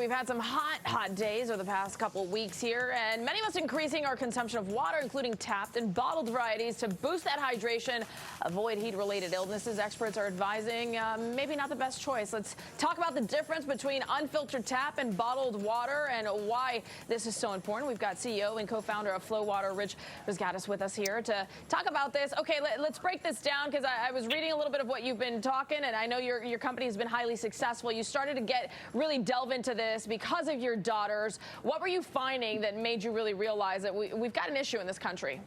we've had some hot days over the past couple of weeks here, and many of us increasing our consumption of water, including tapped and bottled varieties, to boost that hydration, avoid heat-related illnesses. Experts are advising maybe not the best choice. Let's talk about the difference between unfiltered tap and bottled water and why this is so important. We've got CEO and co-founder of Flow Water, Rich Risgatis, with us here to talk about this. Okay, let's break this down, because I was reading a little bit of what you've been talking, and I know your company has been highly successful. You started to really delve into this because of your daughters. What were you finding that made you really realize that we've got an issue in this country?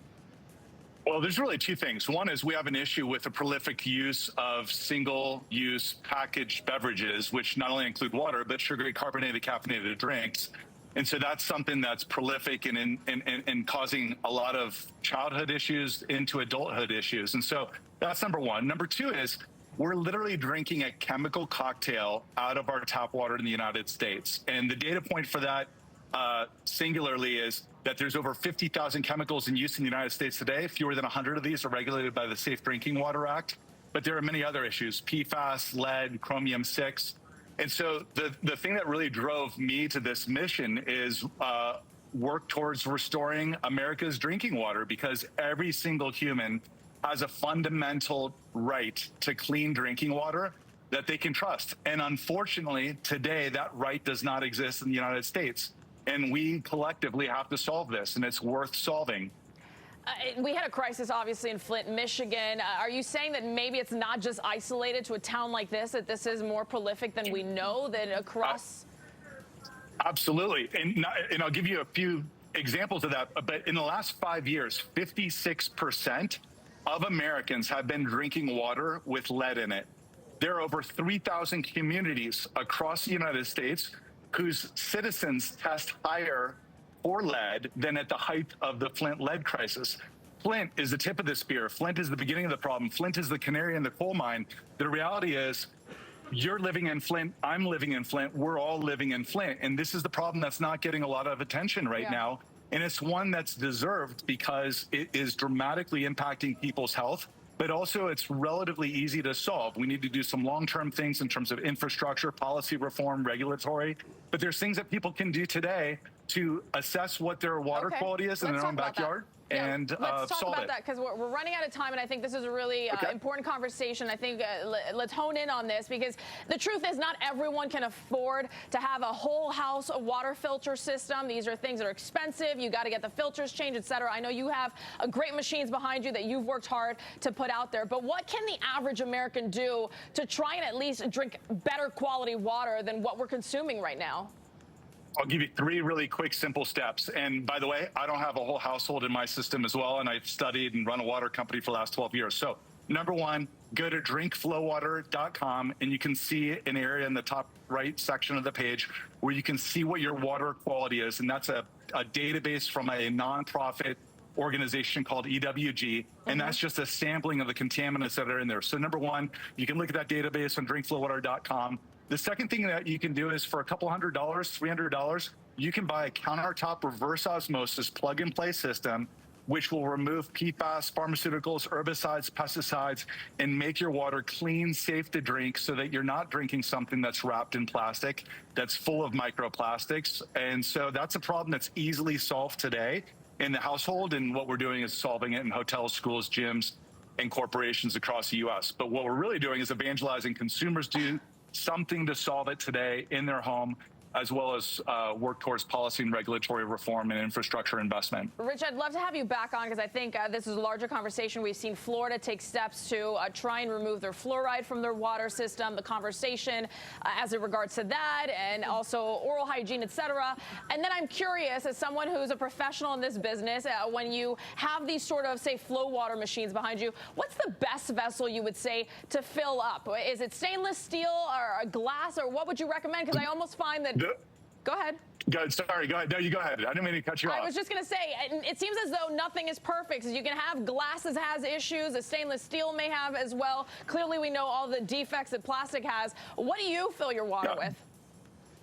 Well, there's really two things. One is we have an issue with the prolific use of single-use packaged beverages, which not only include water, but sugary, carbonated, caffeinated drinks. And so that's something that's prolific and causing a lot of childhood issues into adulthood issues. And so that's number one. Number two is we're literally drinking a chemical cocktail out of our tap water in the United States. And the data point for that singularly is that there's over 50,000 chemicals in use in the United States today. Fewer than 100 of these are regulated by the Safe Drinking Water Act. But there are many other issues: PFAS, lead, chromium-6. And so the thing that really drove me to this mission is work towards restoring America's drinking water, because every single human has a fundamental right to clean drinking water that they can trust. And unfortunately, today, that right does not exist in the United States. And we collectively have to solve this, and it's worth solving. We had a crisis, obviously, in Flint, Michigan. Are you saying that maybe it's not just isolated to a town like this, that this is more prolific than we know, that across? Absolutely. And I'll give you a few examples of that. But in the last 5 years, 56% of Americans have been drinking water with lead in it. There are over 3,000 communities across the United States whose citizens test higher for lead than at the height of the Flint lead crisis. Flint is the tip of the spear. Flint is the beginning of the problem. Flint is the canary in the coal mine. The reality is, you're living in Flint, I'm living in Flint, we're all living in Flint. And this is the problem that's not getting a lot of attention right now. And it's one that's deserved, because it is dramatically impacting people's health, but also it's relatively easy to solve. We need to do some long-term things in terms of infrastructure, policy reform, regulatory, but there's things that people can do today to assess what their water quality is in their own backyard. And let's talk about that, because we're running out of time, and I think this is a really important conversation. I think let's hone in on this, because the truth is not everyone can afford to have a whole house water filter system. These are things that are expensive. You got to get the filters changed, et cetera. I know you have great machines behind you that you've worked hard to put out there, but what can the average American do to try and at least drink better quality water than what we're consuming right now? I'll give you 3 really quick, simple steps. And by the way, I don't have a whole household in my system as well, and I've studied and run a water company for the last 12 years. So number one, go to drinkflowwater.com, and you can see an area in the top right section of the page where you can see what your water quality is. And that's a database from a nonprofit organization called EWG, and that's just a sampling of the contaminants that are in there. So number one, you can look at that database on drinkflowwater.com. The second thing that you can do is, for a couple $100, $300, you can buy a countertop reverse osmosis plug-and-play system, which will remove PFAS, pharmaceuticals, herbicides, pesticides, and make your water clean, safe to drink, so that you're not drinking something that's wrapped in plastic, that's full of microplastics. And so that's a problem that's easily solved today in the household, and what we're doing is solving it in hotels, schools, gyms, and corporations across the U.S. But what we're really doing is evangelizing consumers do something to solve it today in their home, as well as work towards policy and regulatory reform and infrastructure investment. Rich, I'd love to have you back on, because I think this is a larger conversation. We've seen Florida take steps to try and remove their fluoride from their water system, the conversation as it regards to that, and also oral hygiene, et cetera. And then I'm curious, as someone who's a professional in this business, when you have these sort of, say, flow water machines behind you, what's the best vessel you would say to fill up? Is it stainless steel or a glass, or what would you recommend? Because I almost find that... Go ahead. Sorry, go ahead. No, you go ahead. I didn't mean to cut you off. I was just going to say, it seems as though nothing is perfect. You can have glasses has issues, a stainless steel may have as well. Clearly, we know all the defects that plastic has. What do you fill your water with?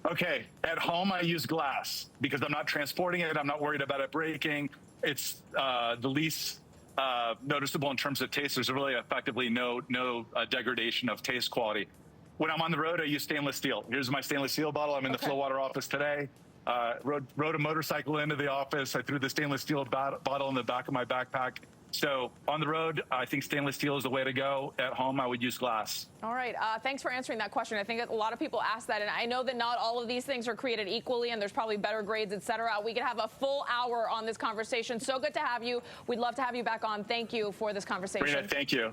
Okay, at home I use glass, because I'm not transporting it. I'm not worried about it breaking. It's the least noticeable in terms of taste. There's really effectively no degradation of taste quality. when I'm on the road, I use stainless steel. Here's my stainless steel bottle. I'm in the Okay. Flow Water office today. Rode a motorcycle into the office. I threw the stainless steel bottle in the back of my backpack. So on the road, I think stainless steel is the way to go. At home, I would use glass. All right. Thanks for answering that question. I think a lot of people ask that, and I know that not all of these things are created equally, and there's probably better grades, et cetera. We could have a full hour on this conversation. So good to have you. We'd love to have you back on. Thank you for this conversation. Brina, thank you.